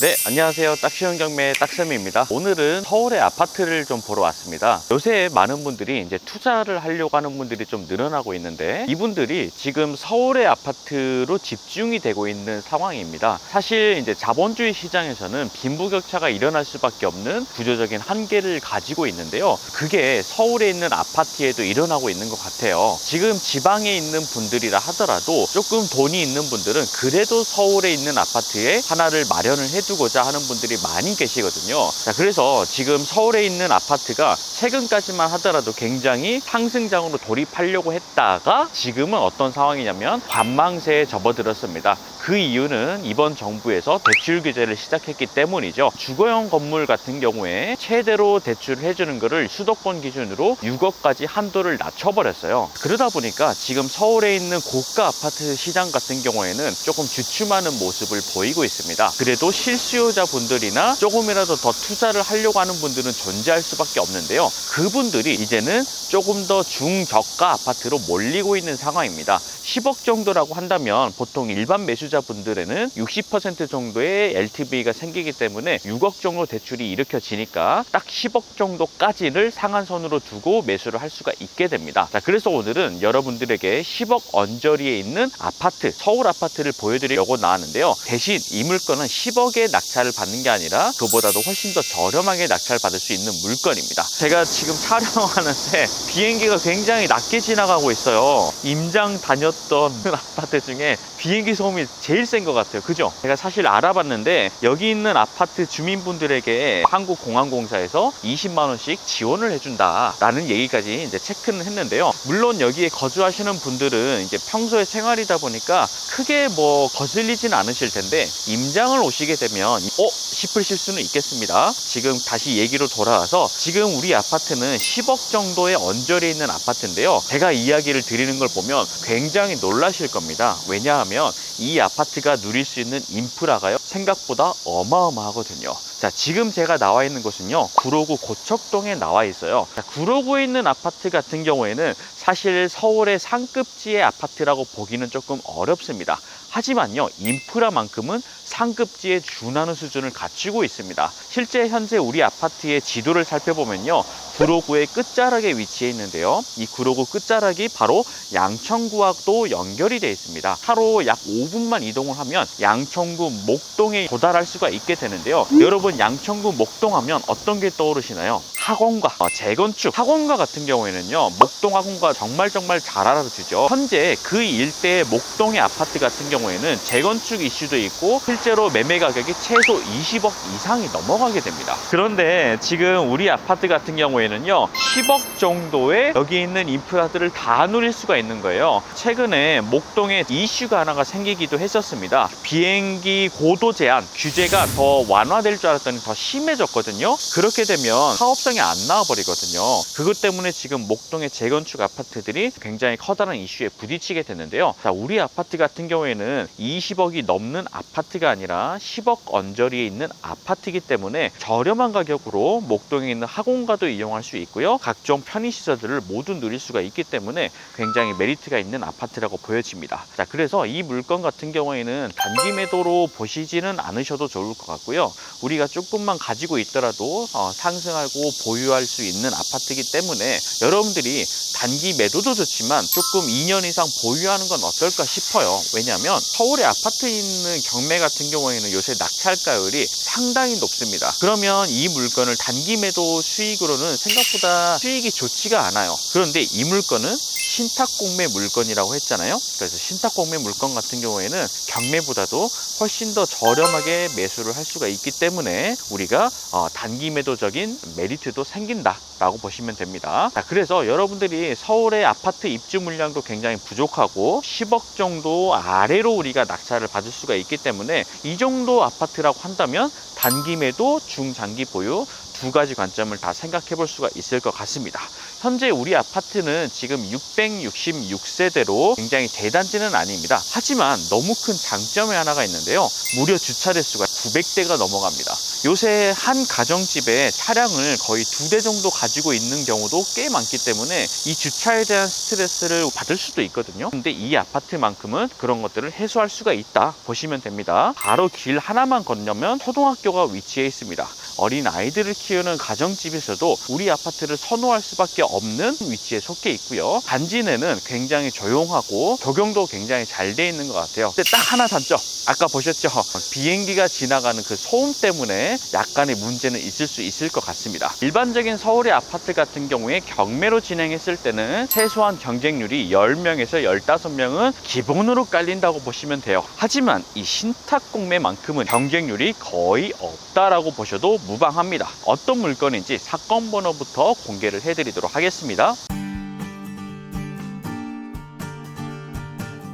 네, 안녕하세요. 딱 쉬운 경매 딱쌤입니다. 오늘은 서울의 아파트를 좀 보러 왔습니다. 요새 많은 분들이 이제 투자를 하려고 하는 분들이 좀 늘어나고 있는데, 이분들이 지금 서울의 아파트로 집중이 되고 있는 상황입니다. 사실 이제 자본주의 시장에서는 빈부격차가 일어날 수밖에 없는 구조적인 한계를 가지고 있는데요. 그게 서울에 있는 아파트에도 일어나고 있는 것 같아요. 지금 지방에 있는 분들이라 하더라도 조금 돈이 있는 분들은 그래도 서울에 있는 아파트에 하나를 마련을 해두고자 하는 분들이 많이 계시거든요. 자, 그래서 지금 서울에 있는 아파트가 최근까지만 하더라도 굉장히 상승장으로 돌입하려고 했다가 지금은 어떤 상황이냐면 관망세에 접어들었습니다. 그 이유는 이번 정부에서 대출 규제를 시작했기 때문이죠. 주거용 건물 같은 경우에 최대로 대출을 해주는 거를 수도권 기준으로 6억까지 한도를 낮춰버렸어요. 그러다 보니까 지금 서울에 있는 고가 아파트 시장 같은 경우에는 조금 주춤하는 모습을 보이고 있습니다. 그래도 실수요자분들이나 조금이라도 더 투자를 하려고 하는 분들은 존재할 수밖에 없는데요. 그분들이 이제는 조금 더 중저가 아파트로 몰리고 있는 상황입니다. 10억 정도라고 한다면 보통 일반 매수자분들에는 60% 정도의 LTV가 생기기 때문에 6억 정도 대출이 일으켜지니까 딱 10억 정도까지를 상한선으로 두고 매수를 할 수가 있게 됩니다. 자, 그래서 오늘은 여러분들에게 10억 언저리에 있는 아파트, 서울 아파트를 보여드리려고 나왔는데요. 대신 이 물건은 10억의 낙찰을 받는 게 아니라 그보다도 훨씬 더 저렴하게 낙찰 받을 수 있는 물건입니다. 제가 지금 촬영하는데 비행기가 굉장히 낮게 지나가고 있어요. 임장 다녔던 아파트 중에 비행기 소음이 제일 센 것 같아요. 그죠? 제가 사실 알아봤는데 여기 있는 아파트 주민분들에게 한국공항공사에서 20만 원씩 지원을 해준다 라는 얘기까지 이제 체크는 했는데요. 물론 여기에 거주하시는 분들은 이제 평소에 생활이다 보니까 크게 뭐 거슬리진 않으실 텐데 임장을 오시게 되면 싶으실 수는 있겠습니다. 지금 다시 얘기로 돌아와서 지금 우리 아파트는 10억 정도의 언저리에 있는 아파트인데요. 제가 이야기를 드리는 걸 보면 굉장히 놀라실 겁니다. 왜냐하면 이 아파트가 누릴 수 있는 인프라가요, 생각보다 어마어마하거든요. 자, 지금 제가 나와 있는 곳은요, 구로구 고척동에 나와 있어요. 자, 구로구에 있는 아파트 같은 경우에는 사실 서울의 상급지의 아파트라고 보기는 조금 어렵습니다. 하지만요, 인프라만큼은 상급지에 준하는 수준을 갖추고 있습니다. 실제 현재 우리 아파트의 지도를 살펴보면요, 구로구의 끝자락에 위치해 있는데요. 이 구로구 끝자락이 바로 양천구하고도 연결이 되어 있습니다. 차로 약 5분만 이동을 하면 양천구 목동에 도달할 수가 있게 되는데요. 여러분, 양천구 목동 하면 어떤 게 떠오르시나요? 학원가, 재건축. 학원가 같은 경우에는요, 목동 학원가 정말 잘 알아주죠. 현재 그 일대의 목동의 아파트 같은 경우에는 재건축 이슈도 있고 실제로 매매 가격이 최소 20억 이상이 넘어가게 됩니다. 그런데 지금 우리 아파트 같은 경우에는요, 10억 정도의 여기 있는 인프라들을 다 누릴 수가 있는 거예요. 최근에 목동에 이슈가 하나가 생기기도 했었습니다. 비행기 고도 제한 규제가 더 완화될 줄 알았더니 더 심해졌거든요. 그렇게 되면 사업성이 안 나와버리거든요. 그것 때문에 지금 목동의 재건축 아파트들이 굉장히 커다란 이슈에 부딪히게 됐는데요. 자, 우리 아파트 같은 경우에는 20억이 넘는 아파트가 아니라 10억 언저리에 있는 아파트이기 때문에 저렴한 가격으로 목동에 있는 학원가도 이용할 수 있고요, 각종 편의시설들을 모두 누릴 수가 있기 때문에 굉장히 메리트가 있는 아파트라고 보여집니다. 자, 그래서 이 물건 같은 경우에는 단기 매도로 보시지는 않으셔도 좋을 것 같고요, 우리가 조금만 가지고 있더라도 상승하고 보유할 수 있는 아파트이기 때문에 여러분들이 단기 매도도 좋지만 조금 2년 이상 보유하는 건 어떨까 싶어요. 왜냐하면 서울에 아파트 있는 경매 같은 경우에는 요새 낙찰가율이 상당히 높습니다. 그러면 이 물건을 단기 매도 수익으로는 생각보다 수익이 좋지가 않아요. 그런데 이 물건은 신탁공매 물건이라고 했잖아요. 그래서 신탁공매 물건 같은 경우에는 경매보다도 훨씬 더 저렴하게 매수를 할 수가 있기 때문에 우리가 단기 매도적인 메리트도 생긴다 라고 보시면 됩니다. 자, 그래서 여러분들이 서울의 아파트 입주 물량도 굉장히 부족하고 10억 정도 아래로 우리가 낙찰을 받을 수가 있기 때문에 이 정도 아파트라고 한다면 단기 매도, 중장기 보유 두 가지 관점을 다 생각해 볼 수가 있을 것 같습니다. 현재 우리 아파트는 지금 666세대로 굉장히 대단지는 아닙니다. 하지만 너무 큰 장점이 하나가 있는데요, 무려 주차 대수가 900대가 넘어갑니다. 요새 한 가정집에 차량을 거의 2대 정도 가지고 있는 경우도 꽤 많기 때문에 이 주차에 대한 스트레스를 받을 수도 있거든요. 근데 이 아파트만큼은 그런 것들을 해소할 수가 있다 보시면 됩니다. 바로 길 하나만 건너면 초등학교가 위치해 있습니다. 어린 아이들을 키우는 가정집에서도 우리 아파트를 선호할 수밖에 없는 위치에 속해 있고요. 단지 내는 굉장히 조용하고 조경도 굉장히 잘 돼 있는 것 같아요. 근데 딱 하나 단점, 아까 보셨죠? 비행기가 지나가는 그 소음 때문에 약간의 문제는 있을 수 있을 것 같습니다. 일반적인 서울의 아파트 같은 경우에 경매로 진행했을 때는 최소한 경쟁률이 10명에서 15명은 기본으로 깔린다고 보시면 돼요. 하지만 이 신탁공매만큼은 경쟁률이 거의 없다라고 보셔도 무방합니다. 어떤 물건인지 사건 번호부터 공개를 해드리도록 하겠습니다.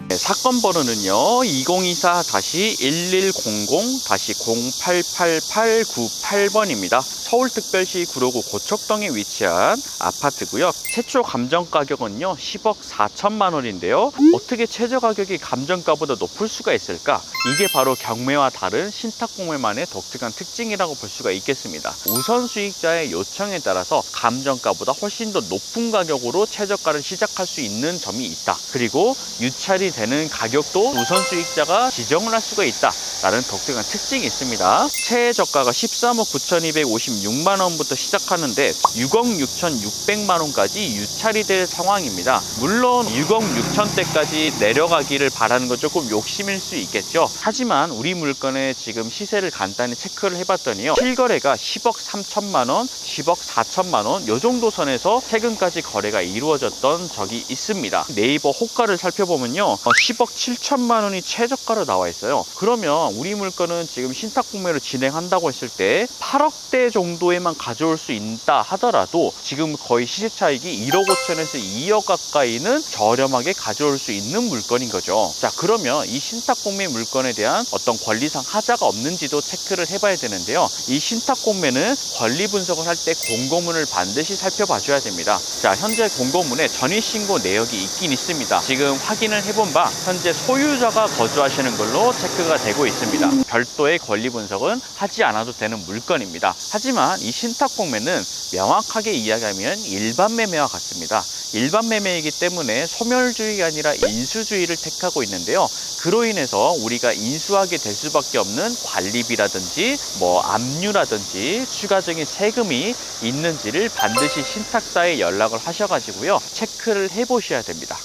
네, 사건 번호는요 2024-1100-088898번입니다. 서울특별시 구로구 고척동에 위치한 아파트고요. 최초 감정 가격은요 10억 4천만 원인데요. 어떻게 최저 가격이 감정가보다 높을 수가 있을까? 이게 바로 경매와 다른 신탁공매만의 독특한 특징이라고 볼 수가 있겠습니다. 우선 수익자의 요청에 따라서 감정가보다 훨씬 더 높은 가격으로 최저가를 시작할 수 있는 점이 있다. 그리고 유찰이 되는 가격도 우선 수익자가 지정을 할 수가 있다 라는 독특한 특징이 있습니다. 최저가가 13억 9,256만 원부터 시작하는데 6억 6,600만 원까지 유찰이 될 상황입니다. 물론 6억 6천대까지 내려가기를 바라는 건 조금 욕심일 수 있겠죠. 하지만 우리 물건의 지금 시세를 간단히 체크를 해봤더니요, 실거래가 10억 3천만 원, 10억 4천만 원 요 정도 선에서 최근까지 거래가 이루어졌던 적이 있습니다. 네이버 호가를 살펴보면요 10억 7천만 원이 최저가로 나와 있어요. 그러면 우리 물건은 지금 신탁공매로 진행한다고 했을 때 8억대 정도에만 가져올 수 있다 하더라도 지금 거의 시세 차익이 1억 5천에서 2억 가까이는 저렴하게 가져올 수 있는 물건인 거죠. 자, 그러면 이 신탁공매 물건에 대한 어떤 권리상 하자가 없는지도 체크를 해봐야 되는데요. 이 신탁공매는 권리 분석을 할 때 공고문을 반드시 살펴봐 줘야 됩니다. 자, 현재 공고문에 전입신고 내역이 있긴 있습니다. 지금 확인을 해본 바 현재 소유자가 거주하시는 걸로 체크가 되고 있습니다. 별도의 권리 분석은 하지 않아도 되는 물건입니다. 하지만 이 신탁공매는 명확하게 이야기하면 일반 매매와 같습니다. 일반 매매이기 때문에 소멸주의가 아니라 인수주의를 택하고 있는데요. 그로 인해서 우리가 인수하게 될 수밖에 없는 관리비라든지 압류라든지 추가적인 세금이 있는지를 반드시 신탁사에 연락을 하셔가지고요 체크를 해보셔야 됩니다.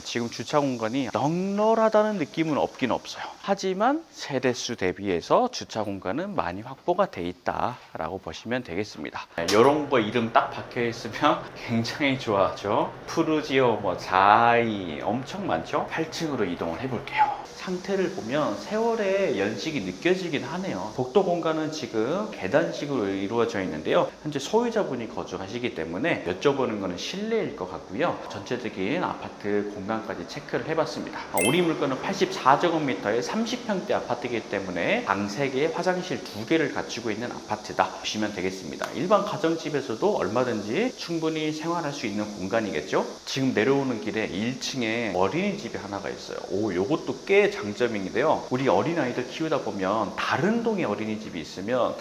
지금 주차 공간이 넉넉하다는 느낌은 없긴 없어요. 하지만 세대수 대비해서 주차 공간은 많이 확보가 돼 있다라고 보시면 되겠습니다. 이런 거 이름 딱 박혀 있으면 굉장히 좋아하죠. 푸르지오, 자이 엄청 많죠. 8층으로 이동을 해볼게요. 상태를 보면 세월의 연식이 느껴지긴 하네요. 복도 공간은 지금 계단식으로 이루어져 있는데요. 현재 소유자분이 거주하시기 때문에 여쭤보는 거는 실내일 것 같고요. 전체적인 아파트 공간까지 체크를 해봤습니다. 우리 물건은 84제곱미터의 30평대 아파트이기 때문에 방 3개, 화장실 2개를 갖추고 있는 아파트다 보시면 되겠습니다. 일반 가정집에서도 얼마든지 충분히 생활할 수 있는 공간이겠죠. 지금 내려오는 길에 1층에 어린이집이 하나가 있어요. 요것도 꽤 장점인데요. 우리 어린아이들 키우다 보면 다른 동에 어린이집이 있으면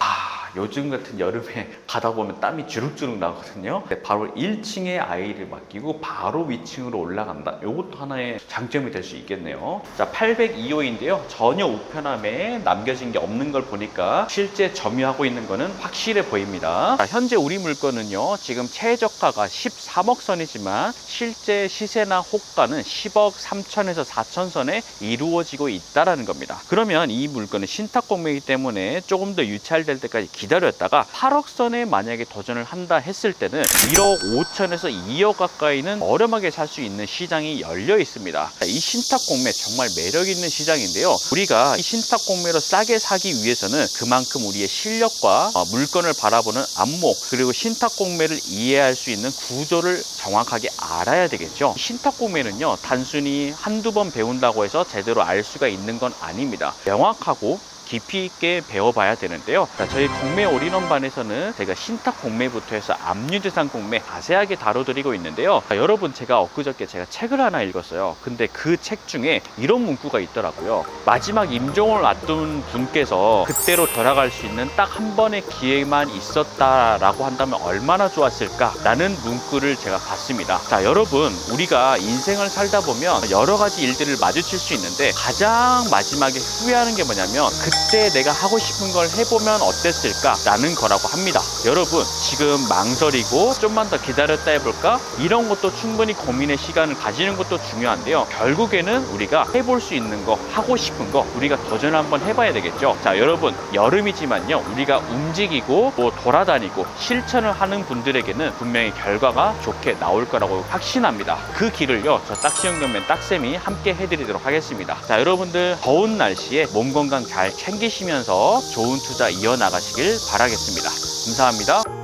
요즘 같은 여름에 가다 보면 땀이 주룩주룩 나거든요. 바로 1층에 아이를 맡기고 바로 위층으로 올라간다. 이것도 하나의 장점이 될 수 있겠네요. 자, 802호인데요. 전혀 우편함에 남겨진 게 없는 걸 보니까 실제 점유하고 있는 거는 확실해 보입니다. 자, 현재 우리 물건은요, 지금 최저가가 13억 선이지만 실제 시세나 호가는 10억 3천에서 4천 선에 이루어지고 있다라는 겁니다. 그러면 이 물건은 신탁공매이기 때문에 조금 더 유찰될 때까지 기다렸다가 8억 선에 만약에 도전을 한다 했을 때는 1억 5천에서 2억 가까이는 저렴하게 살 수 있는 시장이 열려 있습니다. 이 신탁공매 정말 매력 있는 시장인데요. 우리가 이 신탁공매로 싸게 사기 위해서는 그만큼 우리의 실력과 물건을 바라보는 안목, 그리고 신탁공매를 이해할 수 있는 구조를 정확하게 알아야 되겠죠. 신탁공매는요, 단순히 한두 번 배운다고 해서 제대로 알 수가 있는 건 아닙니다. 명확하고 깊이 있게 배워봐야 되는데요. 자, 저희 공매 올인원반에서는 제가 신탁 공매부터 해서 압류재산 공매 자세하게 다뤄드리고 있는데요. 자, 여러분, 제가 엊그저께 제가 책을 하나 읽었어요. 근데 그 책 중에 이런 문구가 있더라고요. 마지막 임종을 앞둔 분께서 그때로 돌아갈 수 있는 딱 한 번의 기회만 있었다라고 한다면 얼마나 좋았을까 라는 문구를 제가 봤습니다. 자, 여러분, 우리가 인생을 살다 보면 여러 가지 일들을 마주칠 수 있는데 가장 마지막에 후회하는 게 뭐냐면 그때 내가 하고 싶은 걸 해보면 어땠을까 라는 거라고 합니다. 여러분, 지금 망설이고 좀만 더 기다렸다 해볼까? 이런 것도 충분히 고민의 시간을 가지는 것도 중요한데요. 결국에는 우리가 해볼 수 있는 거, 하고 싶은 거 우리가 도전 한번 해봐야 되겠죠. 자, 여러분, 여름이지만요, 우리가 움직이고 뭐 돌아다니고 실천을 하는 분들에게는 분명히 결과가 좋게 나올 거라고 확신합니다. 그 길을요, 저 딱지연경맨 딱쌤이 함께 해드리도록 하겠습니다. 자, 여러분들 더운 날씨에 몸 건강 잘 챙기시면서 좋은 투자 이어나가시길 바라겠습니다. 감사합니다.